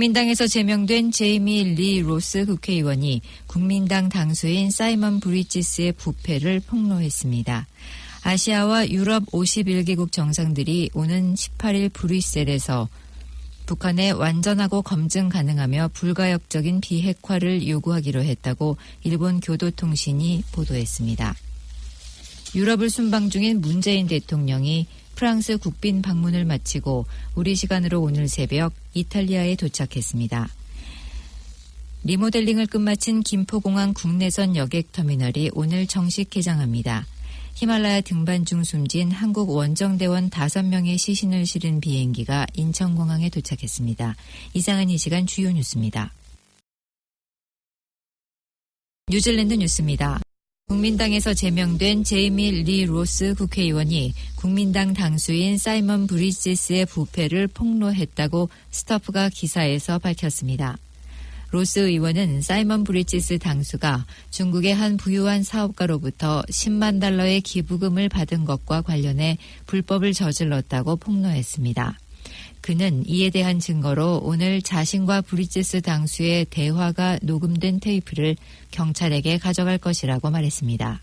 국민당에서 제명된 제이미 리 로스 국회의원이 국민당 당수인 사이먼 브리지스의 부패를 폭로했습니다. 아시아와 유럽 51개국 정상들이 오는 18일 브뤼셀에서 북한에 완전하고 검증 가능하며 불가역적인 비핵화를 요구하기로 했다고 일본 교도통신이 보도했습니다. 유럽을 순방 중인 문재인 대통령이 프랑스 국빈 방문을 마치고 우리 시간으로 오늘 새벽 이탈리아에 도착했습니다. 리모델링을 끝마친 김포공항 국내선 여객터미널이 오늘 정식 개장합니다. 히말라야 등반 중 숨진 한국 원정대원 5명의 시신을 실은 비행기가 인천공항에 도착했습니다. 이상은 이 시간 주요 뉴스입니다. 뉴질랜드 뉴스입니다. 국민당에서 제명된 제이미 리 로스 국회의원이 국민당 당수인 사이먼 브리지스의 부패를 폭로했다고 스토프가 기사에서 밝혔습니다. 로스 의원은 사이먼 브리지스 당수가 중국의 한 부유한 사업가로부터 10만 달러의 기부금을 받은 것과 관련해 불법을 저질렀다고 폭로했습니다. 그는 이에 대한 증거로 오늘 자신과 브리지스 당수의 대화가 녹음된 테이프를 경찰에게 가져갈 것이라고 말했습니다.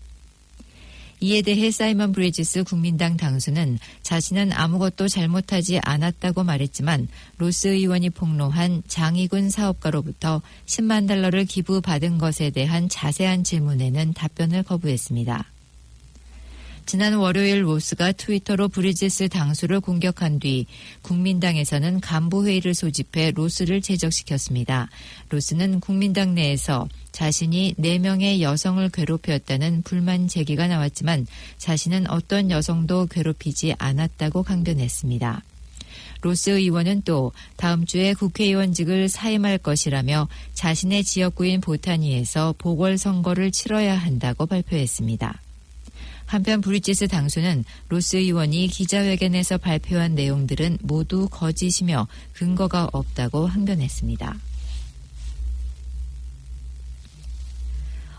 이에 대해 사이먼 브리지스 국민당 당수는 자신은 아무것도 잘못하지 않았다고 말했지만 로스 의원이 폭로한 장이군 사업가로부터 10만 달러를 기부받은 것에 대한 자세한 질문에는 답변을 거부했습니다. 지난 월요일 로스가 트위터로 브리지스 당수를 공격한 뒤 국민당에서는 간부회의를 소집해 로스를 제적시켰습니다. 로스는 국민당 내에서 자신이 4명의 여성을 괴롭혔다는 불만 제기가 나왔지만 자신은 어떤 여성도 괴롭히지 않았다고 강변했습니다. 로스 의원은 또 다음 주에 국회의원직을 사임할 것이라며 자신의 지역구인 보타니에서 보궐선거를 치러야 한다고 발표했습니다. 한편 브리지스 당수는 로스 의원이 기자회견에서 발표한 내용들은 모두 거짓이며 근거가 없다고 항변했습니다.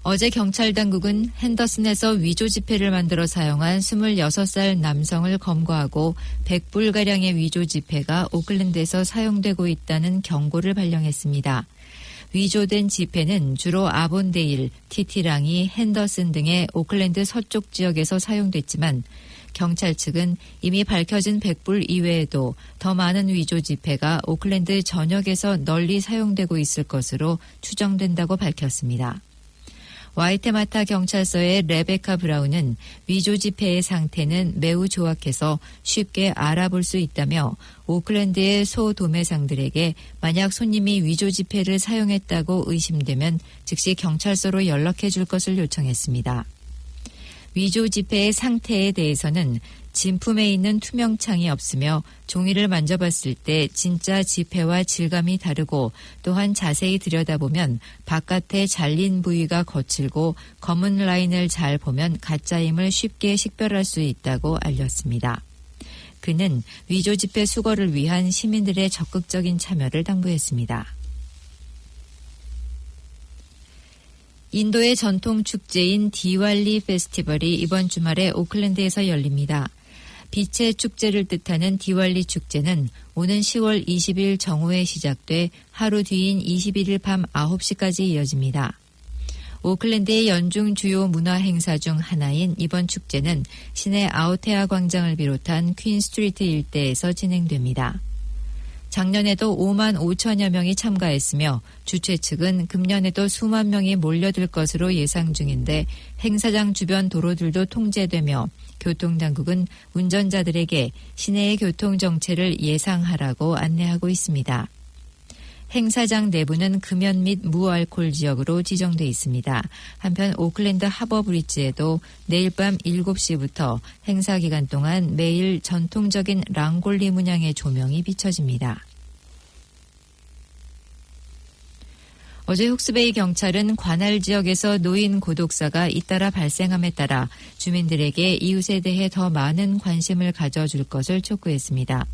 어제 경찰 당국은 핸더슨에서 위조 지폐를 만들어 사용한 26살 남성을 검거하고 100불가량의 위조 지폐가 오클랜드에서 사용되고 있다는 경고를 발령했습니다. 위조된 지폐는 주로 아본데일, 티티랑이, 핸더슨 등의 오클랜드 서쪽 지역에서 사용됐지만 경찰 측은 이미 밝혀진 100불 이외에도 더 많은 위조 지폐가 오클랜드 전역에서 널리 사용되고 있을 것으로 추정된다고 밝혔습니다. 와이테마타 경찰서의 레베카 브라운은 위조 지폐의 상태는 매우 조악해서 쉽게 알아볼 수 있다며 오클랜드의 소도매상들에게 만약 손님이 위조 지폐를 사용했다고 의심되면 즉시 경찰서로 연락해 줄 것을 요청했습니다. 위조 지폐의 상태에 대해서는 진품에 있는 투명창이 없으며 종이를 만져봤을 때 진짜 지폐와 질감이 다르고 또한 자세히 들여다보면 바깥에 잘린 부위가 거칠고 검은 라인을 잘 보면 가짜임을 쉽게 식별할 수 있다고 알렸습니다. 그는 위조 지폐 수거를 위한 시민들의 적극적인 참여를 당부했습니다. 인도의 전통 축제인 디왈리 페스티벌이 이번 주말에 오클랜드에서 열립니다. 빛의 축제를 뜻하는 디왈리 축제는 오는 10월 20일 정오에 시작돼 하루 뒤인 21일 밤 9시까지 이어집니다. 오클랜드의 연중 주요 문화 행사 중 하나인 이번 축제는 시내 아우테아 광장을 비롯한 퀸 스트리트 일대에서 진행됩니다. 작년에도 5만 5천여 명이 참가했으며 주최 측은 금년에도 수만 명이 몰려들 것으로 예상 중인데 행사장 주변 도로들도 통제되며 교통당국은 운전자들에게 시내의 교통정체를 예상하라고 안내하고 있습니다. 행사장 내부는 금연 및 무알콜 지역으로 지정돼 있습니다. 한편 오클랜드 하버 브리지에도 내일 밤 7시부터 행사 기간 동안 매일 전통적인 랑골리 문양의 조명이 비춰집니다. 어제 훅스베이 경찰은 관할 지역에서 노인 고독사가 잇따라 발생함에 따라 주민들에게 이웃에 대해 더 많은 관심을 가져줄 것을 촉구했습니다.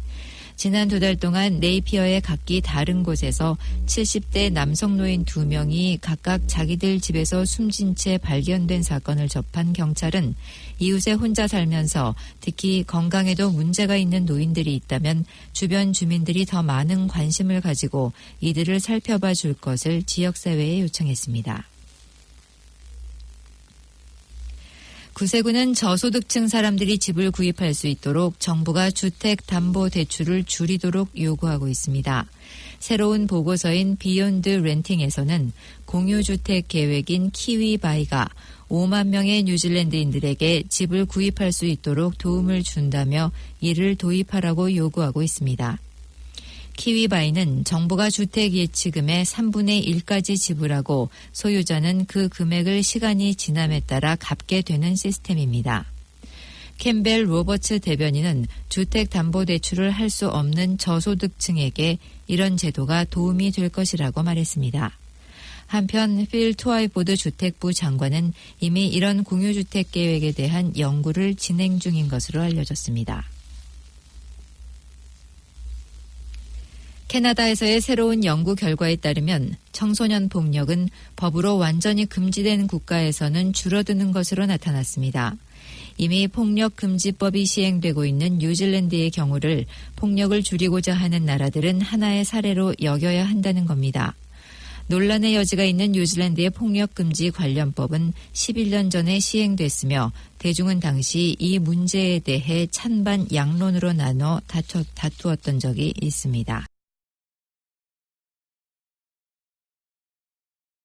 지난 2달 동안 네이피어의 각기 다른 곳에서 70대 남성 노인 2명이 각각 자기들 집에서 숨진 채 발견된 사건을 접한 경찰은 이웃에 혼자 살면서 특히 건강에도 문제가 있는 노인들이 있다면 주변 주민들이 더 많은 관심을 가지고 이들을 살펴봐 줄 것을 지역사회에 요청했습니다. 구세군은 저소득층 사람들이 집을 구입할 수 있도록 정부가 주택담보대출을 줄이도록 요구하고 있습니다. 새로운 보고서인 비욘드 렌팅에서는 공유주택 계획인 키위바이가 5만 명의 뉴질랜드인들에게 집을 구입할 수 있도록 도움을 준다며 이를 도입하라고 요구하고 있습니다. 키위바이는 정부가 주택 예치금의 3분의 1까지 지불하고 소유자는 그 금액을 시간이 지남에 따라 갚게 되는 시스템입니다. 캠벨 로버츠 대변인은 주택담보대출을 할 수 없는 저소득층에게 이런 제도가 도움이 될 것이라고 말했습니다. 한편 필 트와이보드 주택부 장관은 이미 이런 공유주택 계획에 대한 연구를 진행 중인 것으로 알려졌습니다. 캐나다에서의 새로운 연구 결과에 따르면 청소년 폭력은 법으로 완전히 금지된 국가에서는 줄어드는 것으로 나타났습니다. 이미 폭력금지법이 시행되고 있는 뉴질랜드의 경우를 폭력을 줄이고자 하는 나라들은 하나의 사례로 여겨야 한다는 겁니다. 논란의 여지가 있는 뉴질랜드의 폭력금지 관련법은 11년 전에 시행됐으며 대중은 당시 이 문제에 대해 찬반 양론으로 나눠 다투었던 적이 있습니다.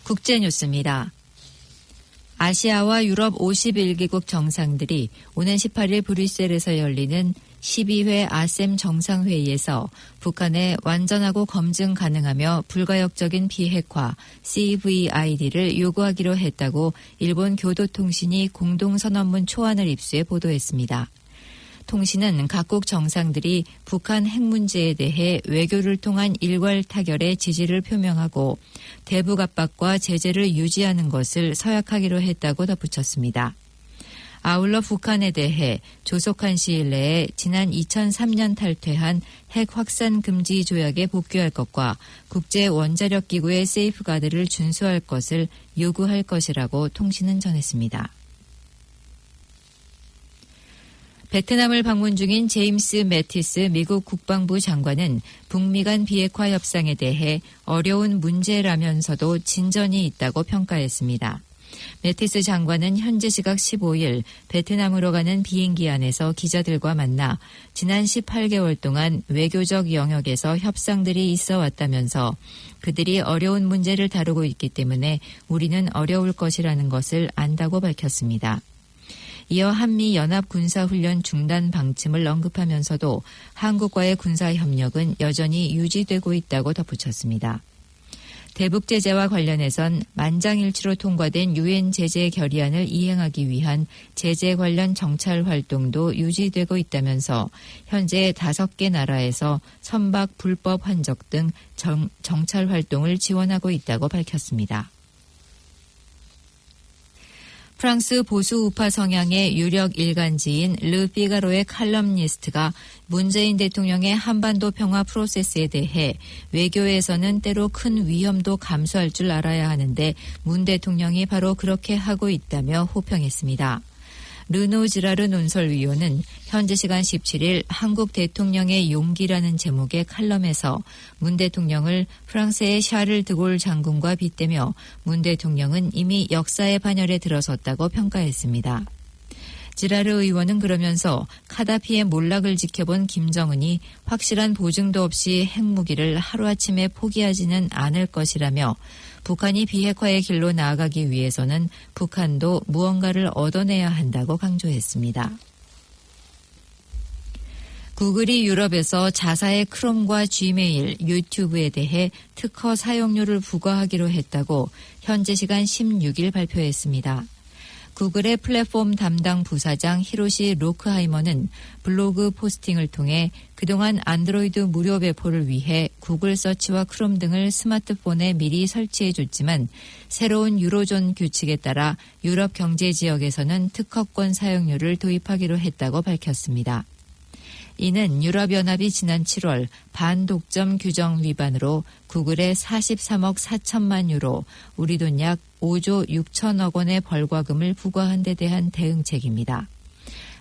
국제뉴스입니다. 아시아와 유럽 51개국 정상들이 오는 18일 브뤼셀에서 열리는 12회 아셈 정상회의에서 북한의 완전하고 검증 가능하며 불가역적인 비핵화 CVID를 요구하기로 했다고 일본 교도통신이 공동선언문 초안을 입수해 보도했습니다. 통신은 각국 정상들이 북한 핵 문제에 대해 외교를 통한 일괄 타결에 지지를 표명하고 대북 압박과 제재를 유지하는 것을 서약하기로 했다고 덧붙였습니다. 아울러 북한에 대해 조속한 시일 내에 지난 2003년 탈퇴한 핵 확산 금지 조약에 복귀할 것과 국제 원자력 기구의 세이프가드를 준수할 것을 요구할 것이라고 통신은 전했습니다. 베트남을 방문 중인 제임스 매티스 미국 국방부 장관은 북미 간 비핵화 협상에 대해 어려운 문제라면서도 진전이 있다고 평가했습니다. 매티스 장관은 현지 시각 15일 베트남으로 가는 비행기 안에서 기자들과 만나 지난 18개월 동안 외교적 영역에서 협상들이 있어 왔다면서 그들이 어려운 문제를 다루고 있기 때문에 우리는 어려울 것이라는 것을 안다고 밝혔습니다. 이어 한미 연합 군사훈련 중단 방침을 언급하면서도 한국과의 군사협력은 여전히 유지되고 있다고 덧붙였습니다. 대북 제재와 관련해선 만장일치로 통과된 유엔 제재 결의안을 이행하기 위한 제재 관련 정찰 활동도 유지되고 있다면서 현재 5개 나라에서 선박 불법 환적 등 정찰 활동을 지원하고 있다고 밝혔습니다. 프랑스 보수 우파 성향의 유력 일간지인 르 피가로의 칼럼니스트가 문재인 대통령의 한반도 평화 프로세스에 대해 외교에서는 때로 큰 위험도 감수할 줄 알아야 하는데 문 대통령이 바로 그렇게 하고 있다며 호평했습니다. 르노 지라르 논설위원은 현지 시간 17일 한국 대통령의 용기라는 제목의 칼럼에서 문 대통령을 프랑스의 샤를 드골 장군과 빗대며 문 대통령은 이미 역사의 반열에 들어섰다고 평가했습니다. 지라르 의원은 그러면서 카다피의 몰락을 지켜본 김정은이 확실한 보증도 없이 핵무기를 하루아침에 포기하지는 않을 것이라며 북한이 비핵화의 길로 나아가기 위해서는 북한도 무언가를 얻어내야 한다고 강조했습니다. 구글이 유럽에서 자사의 크롬과 지메일, 유튜브에 대해 특허 사용료를 부과하기로 했다고 현지 시간 16일 발표했습니다. 구글의 플랫폼 담당 부사장 히로시 로크하이머는 블로그 포스팅을 통해 그동안 안드로이드 무료 배포를 위해 구글 서치와 크롬 등을 스마트폰에 미리 설치해줬지만 새로운 유로존 규칙에 따라 유럽 경제 지역에서는 특허권 사용료를 도입하기로 했다고 밝혔습니다. 이는 유럽연합이 지난 7월 반독점 규정 위반으로 구글에 43억 4천만 유로, 우리 돈 약 5조 6천억 원의 벌과금을 부과한 데 대한 대응책입니다.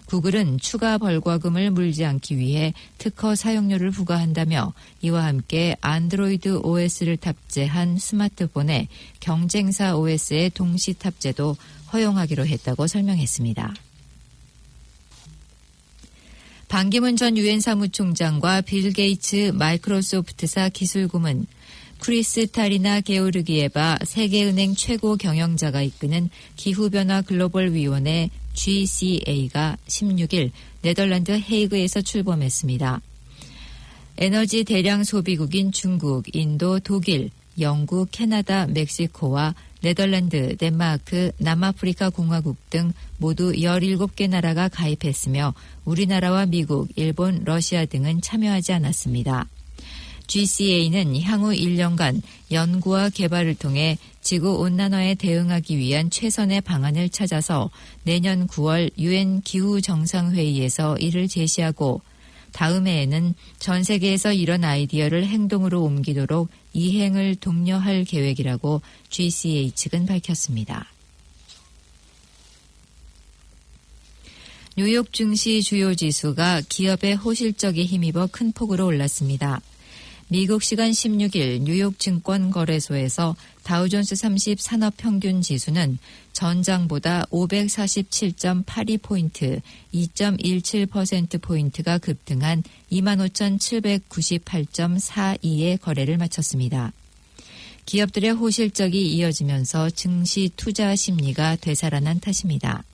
구글은 추가 벌과금을 물지 않기 위해 특허 사용료를 부과한다며 이와 함께 안드로이드 OS를 탑재한 스마트폰에 경쟁사 OS의 동시 탑재도 허용하기로 했다고 설명했습니다. 반기문 전 유엔 사무총장과 빌 게이츠 마이크로소프트사 기술고문, 크리스탈리나 게오르기에바 세계은행 최고 경영자가 이끄는 기후변화 글로벌위원회 GCA가 16일 네덜란드 헤이그에서 출범했습니다. 에너지 대량 소비국인 중국, 인도, 독일, 영국, 캐나다, 멕시코와 네덜란드, 덴마크, 남아프리카 공화국 등 모두 17개 나라가 가입했으며 우리나라와 미국, 일본, 러시아 등은 참여하지 않았습니다. GCA는 향후 1년간 연구와 개발을 통해 지구온난화에 대응하기 위한 최선의 방안을 찾아서 내년 9월 유엔 기후정상회의에서 이를 제시하고 다음 해에는 전 세계에서 이런 아이디어를 행동으로 옮기도록 이행을 독려할 계획이라고 GCA 측은 밝혔습니다. 뉴욕 증시 주요 지수가 기업의 호실적에 힘입어 큰 폭으로 올랐습니다. 미국 시간 16일 뉴욕 증권거래소에서 다우존스 30 산업평균 지수는 전장보다 547.82포인트, 2.17%포인트가 급등한 25,798.42의 거래를 마쳤습니다. 기업들의 호실적이 이어지면서 증시 투자 심리가 되살아난 탓입니다.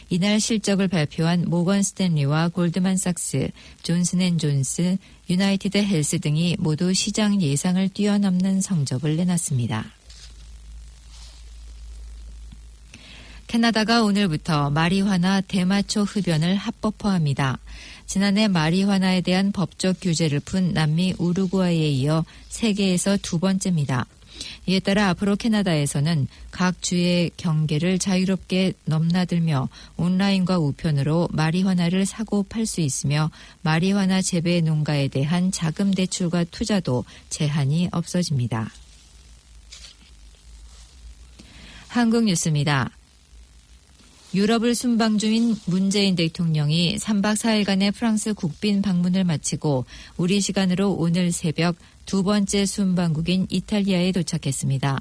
이날 실적을 발표한 모건 스탠리와 골드만삭스, 존슨앤존스, 유나이티드 헬스 등이 모두 시장 예상을 뛰어넘는 성적을 내놨습니다. 캐나다가 오늘부터 마리화나 대마초 흡연을 합법화합니다. 지난해 마리화나에 대한 법적 규제를 푼 남미 우루과이에 이어 세계에서 두 번째입니다. 이에 따라 앞으로 캐나다에서는 각 주의 경계를 자유롭게 넘나들며 온라인과 우편으로 마리화나를 사고 팔 수 있으며 마리화나 재배 농가에 대한 자금 대출과 투자도 제한이 없어집니다. 한국 뉴스입니다. 유럽을 순방 중인 문재인 대통령이 3박 4일간의 프랑스 국빈 방문을 마치고 우리 시간으로 오늘 새벽 두 번째 순방국인 이탈리아에 도착했습니다.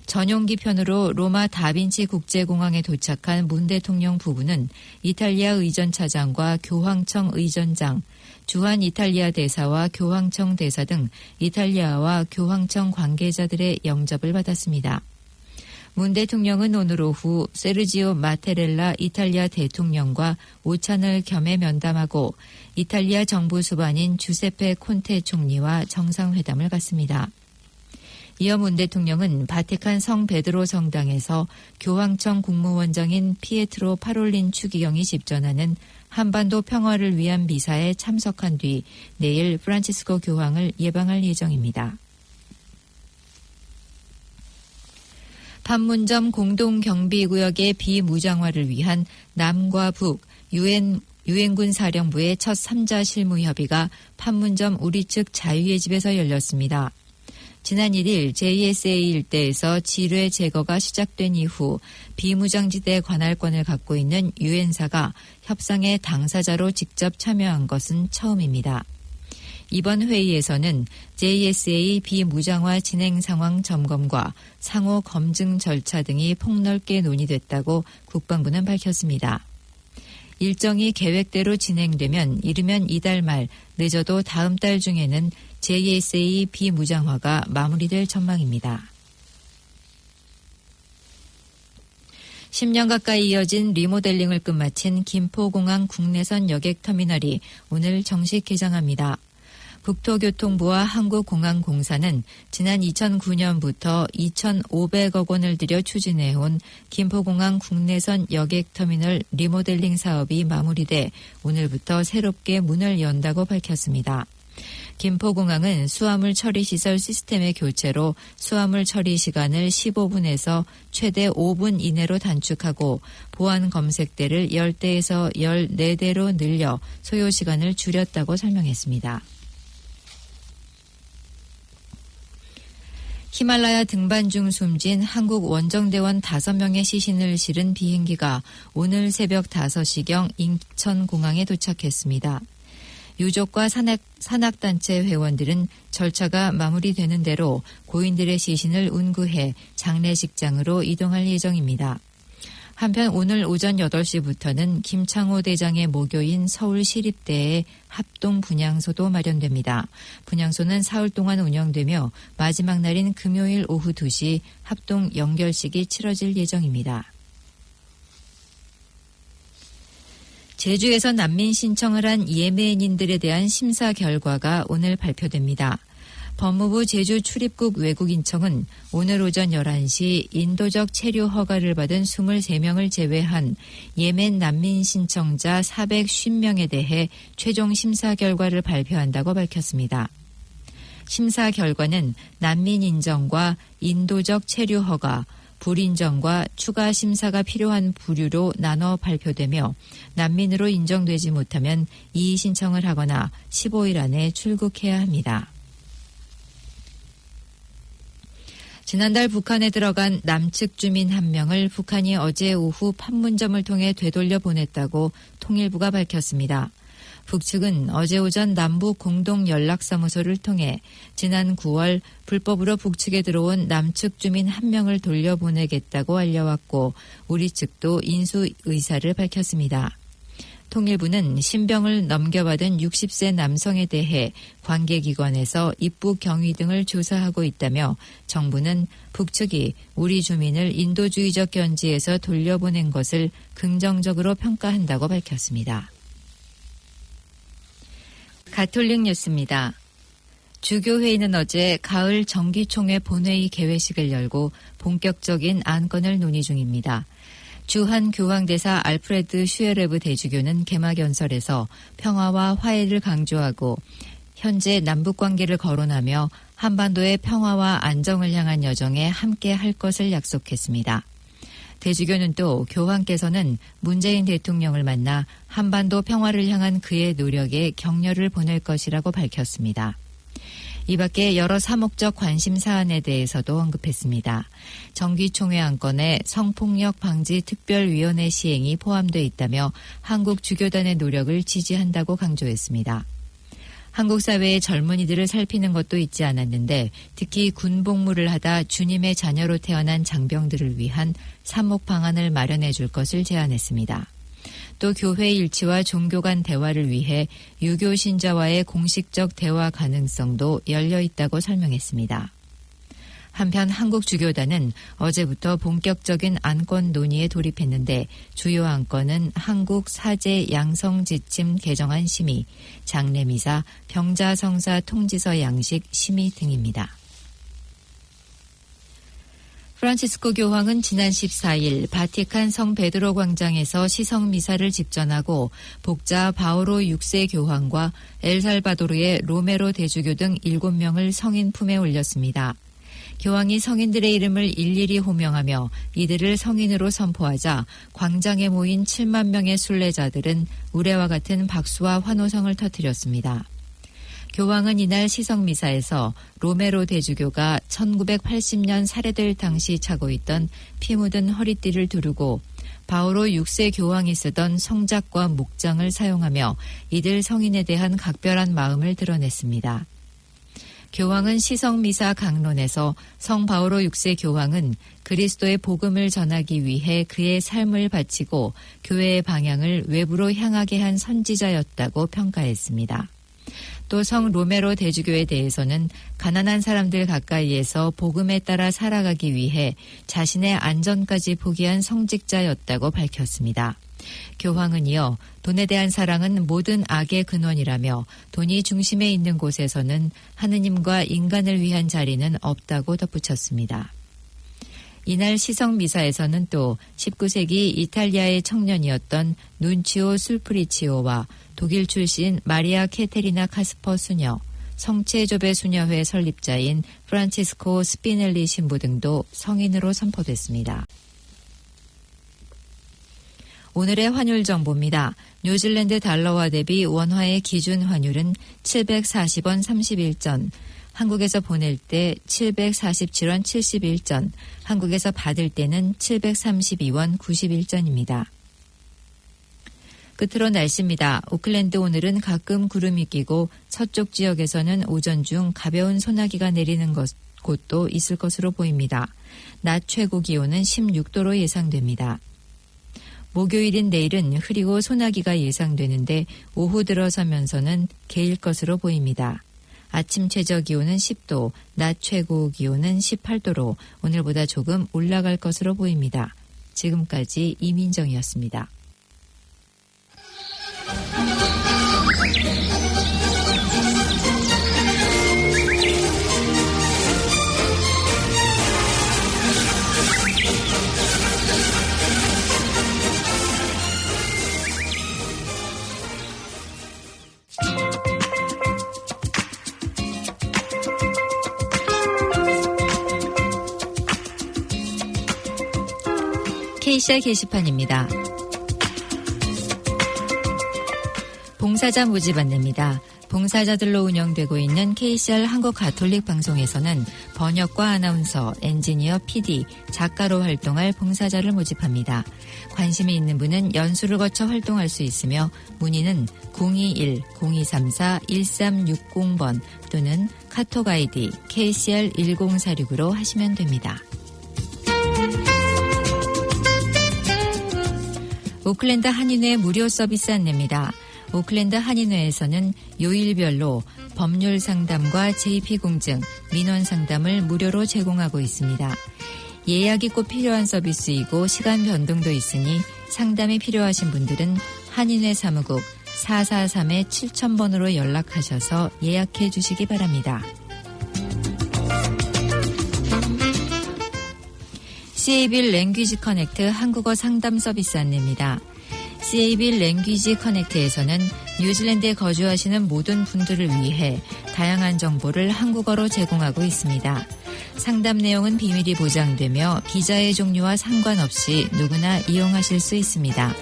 전용기 편으로 로마 다빈치 국제공항에 도착한 문 대통령 부부는 이탈리아 의전 차장과 교황청 의전장, 주한 이탈리아 대사와 교황청 대사 등 이탈리아와 교황청 관계자들의 영접을 받았습니다. 문 대통령은 오늘 오후 세르지오 마테렐라 이탈리아 대통령과 오찬을 겸해 면담하고 이탈리아 정부 수반인 주세페 콘테 총리와 정상회담을 갖습니다. 이어 문 대통령은 바티칸 성 베드로 성당에서 교황청 국무원장인 피에트로 파롤린 추기경이 집전하는 한반도 평화를 위한 미사에 참석한 뒤 내일 프란치스코 교황을 예방할 예정입니다. 판문점 공동경비구역의 비무장화를 위한 남과 북 유엔군 사령부의 첫 3자 실무 협의가 판문점 우리 측 자유의 집에서 열렸습니다. 지난 1일 JSA 일대에서 지뢰 제거가 시작된 이후 비무장지대 관할권을 갖고 있는 유엔사가 협상의 당사자로 직접 참여한 것은 처음입니다. 이번 회의에서는 JSA 비무장화 진행 상황 점검과 상호 검증 절차 등이 폭넓게 논의됐다고 국방부는 밝혔습니다. 일정이 계획대로 진행되면 이르면 이달 말, 늦어도 다음 달 중에는 JSA 비무장화가 마무리될 전망입니다. 10년 가까이 이어진 리모델링을 끝마친 김포공항 국내선 여객터미널이 오늘 정식 개장합니다. 국토교통부와 한국공항공사는 지난 2009년부터 2,500억 원을 들여 추진해온 김포공항 국내선 여객터미널 리모델링 사업이 마무리돼 오늘부터 새롭게 문을 연다고 밝혔습니다. 김포공항은 수화물 처리 시설 시스템의 교체로 수화물 처리 시간을 15분에서 최대 5분 이내로 단축하고 보안 검색대를 10대에서 14대로 늘려 소요 시간을 줄였다고 설명했습니다. 히말라야 등반 중 숨진 한국 원정대원 5명의 시신을 실은 비행기가 오늘 새벽 5시경 인천공항에 도착했습니다. 유족과 산악단체 회원들은 절차가 마무리되는 대로 고인들의 시신을 운구해 장례식장으로 이동할 예정입니다. 한편 오늘 오전 8시부터는 김창호 대장의 모교인 서울시립대에 합동 분향소도 마련됩니다. 분향소는 사흘 동안 운영되며 마지막 날인 금요일 오후 2시 합동 연결식이 치러질 예정입니다. 제주에서 난민 신청을 한 예멘인들에 대한 심사 결과가 오늘 발표됩니다. 법무부 제주 출입국 외국인청은 오늘 오전 11시 인도적 체류 허가를 받은 23명을 제외한 예멘 난민 신청자 450명에 대해 최종 심사 결과를 발표한다고 밝혔습니다. 심사 결과는 난민 인정과 인도적 체류 허가, 불인정과 추가 심사가 필요한 부류로 나눠 발표되며 난민으로 인정되지 못하면 이의 신청을 하거나 15일 안에 출국해야 합니다. 지난달 북한에 들어간 남측 주민 1명을 북한이 어제 오후 판문점을 통해 되돌려 보냈다고 통일부가 밝혔습니다. 북측은 어제 오전 남북 공동연락사무소를 통해 지난 9월 불법으로 북측에 들어온 남측 주민 1명을 돌려보내겠다고 알려왔고 우리 측도 인수 의사를 밝혔습니다. 통일부는 신병을 넘겨받은 60세 남성에 대해 관계기관에서 입국 경위 등을 조사하고 있다며 정부는 북측이 우리 주민을 인도주의적 견지에서 돌려보낸 것을 긍정적으로 평가한다고 밝혔습니다. 가톨릭 뉴스입니다. 주교회의는 어제 가을 정기총회 본회의 개회식을 열고 본격적인 안건을 논의 중입니다. 주한 교황대사 알프레드 슈에레브 대주교는 개막 연설에서 평화와 화해를 강조하고 현재 남북관계를 거론하며 한반도의 평화와 안정을 향한 여정에 함께 할 것을 약속했습니다. 대주교는 또 교황께서는 문재인 대통령을 만나 한반도 평화를 향한 그의 노력에 격려를 보낼 것이라고 밝혔습니다. 이 밖에 여러 사목적 관심 사안에 대해서도 언급했습니다. 정기총회 안건에 성폭력 방지 특별위원회 시행이 포함돼 있다며 한국 주교단의 노력을 지지한다고 강조했습니다. 한국 사회의 젊은이들을 살피는 것도 잊지 않았는데 특히 군복무를 하다 주님의 자녀로 태어난 장병들을 위한 사목 방안을 마련해 줄 것을 제안했습니다. 또 교회 일치와 종교 간 대화를 위해 유교 신자와의 공식적 대화 가능성도 열려 있다고 설명했습니다. 한편 한국 주교단은 어제부터 본격적인 안건 논의에 돌입했는데 주요 안건은 한국 사제 양성 지침 개정안 심의, 장례미사, 병자 성사 통지서 양식 심의 등입니다. 프란치스코 교황은 지난 14일 바티칸 성 베드로 광장에서 시성 미사를 집전하고 복자 바오로 6세 교황과 엘살바도르의 로메로 대주교 등 7명을 성인 품에 올렸습니다. 교황이 성인들의 이름을 일일이 호명하며 이들을 성인으로 선포하자 광장에 모인 7만 명의 순례자들은 우레와 같은 박수와 환호성을 터뜨렸습니다. 교황은 이날 시성미사에서 로메로 대주교가 1980년 살해될 당시 차고 있던 피 묻은 허리띠를 두르고 바오로 6세 교황이 쓰던 성작과 목장을 사용하며 이들 성인에 대한 각별한 마음을 드러냈습니다. 교황은 시성미사 강론에서 성 바오로 6세 교황은 그리스도의 복음을 전하기 위해 그의 삶을 바치고 교회의 방향을 외부로 향하게 한 선지자였다고 평가했습니다. 또 성 로메로 대주교에 대해서는 가난한 사람들 가까이에서 복음에 따라 살아가기 위해 자신의 안전까지 포기한 성직자였다고 밝혔습니다. 교황은 이어 돈에 대한 사랑은 모든 악의 근원이라며 돈이 중심에 있는 곳에서는 하느님과 인간을 위한 자리는 없다고 덧붙였습니다. 이날 시성미사에서는 또 19세기 이탈리아의 청년이었던 눈치오 술프리치오와 독일 출신 마리아 케테리나 카스퍼 수녀, 성체조배 수녀회 설립자인 프란치스코 스피넬리 신부 등도 성인으로 선포됐습니다. 오늘의 환율 정보입니다. 뉴질랜드 달러화 대비 원화의 기준 환율은 740원 31전, 한국에서 보낼 때 747원 71전, 한국에서 받을 때는 732원 91전입니다. 끝으로 날씨입니다. 오클랜드 오늘은 가끔 구름이 끼고 서쪽 지역에서는 오전 중 가벼운 소나기가 내리는 곳도 있을 것으로 보입니다. 낮 최고 기온은 16도로 예상됩니다. 목요일인 내일은 흐리고 소나기가 예상되는데 오후 들어서면서는 개일 것으로 보입니다. 아침 최저 기온은 10도, 낮 최고 기온은 18도로 오늘보다 조금 올라갈 것으로 보입니다. 지금까지 이민정이었습니다. KCR 게시판입니다. 봉사자 모집 안내입니다. 봉사자들로 운영되고 있는 KCR 한국가톨릭 방송에서는 번역과 아나운서, 엔지니어, PD, 작가로 활동할 봉사자를 모집합니다. 관심이 있는 분은 연수를 거쳐 활동할 수 있으며 문의는 021-0234-1360번 또는 카톡 아이디 KCR 1046으로 하시면 됩니다. 오클랜드 한인회 무료 서비스 안내입니다. 오클랜드 한인회에서는 요일별로 법률 상담과 JP 공증, 민원 상담을 무료로 제공하고 있습니다. 예약이 꼭 필요한 서비스이고 시간 변동도 있으니 상담이 필요하신 분들은 한인회 사무국 443-7000번으로 연락하셔서 예약해 주시기 바랍니다. CAB 랭귀지 커넥트 한국어 상담 서비스 안내입니다. CAB 랭귀지 커넥트에서는 뉴질랜드에 거주하시는 모든 분들을 위해 다양한 정보를 한국어로 제공하고 있습니다. 상담 내용은 비밀이 보장되며 비자의 종류와 상관없이 누구나 이용하실 수 있습니다.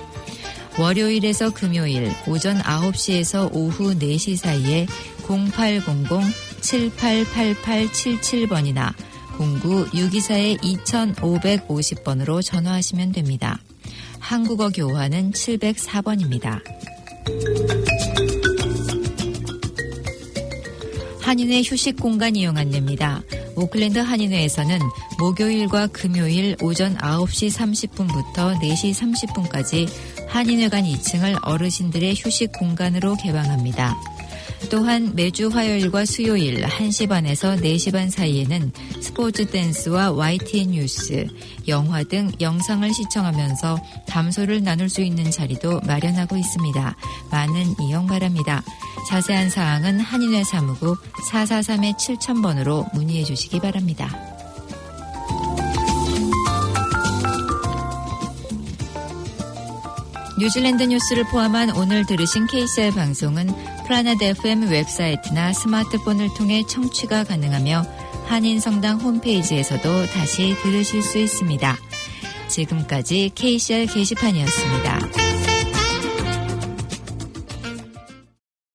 월요일에서 금요일 오전 9시에서 오후 4시 사이에 0800-788877번이나 09-624-2550번으로 전화하시면 됩니다. 한국어 교환은 704번입니다. 한인회 휴식 공간 이용 안내입니다. 오클랜드 한인회에서는 목요일과 금요일 오전 9시 30분부터 4시 30분까지 한인회관 2층을 어르신들의 휴식 공간으로 개방합니다. 또한 매주 화요일과 수요일 1시 반에서 4시 반 사이에는 스포츠 댄스와 YTN 뉴스, 영화 등 영상을 시청하면서 담소를 나눌 수 있는 자리도 마련하고 있습니다. 많은 이용 바랍니다. 자세한 사항은 한인회 사무국 443-7000번으로 문의해 주시기 바랍니다. 뉴질랜드 뉴스를 포함한 오늘 들으신 KCR 방송은 플라넷 FM 웹사이트나 스마트폰을 통해 청취가 가능하며 한인성당 홈페이지에서도 다시 들으실 수 있습니다. 지금까지 KCR 게시판이었습니다.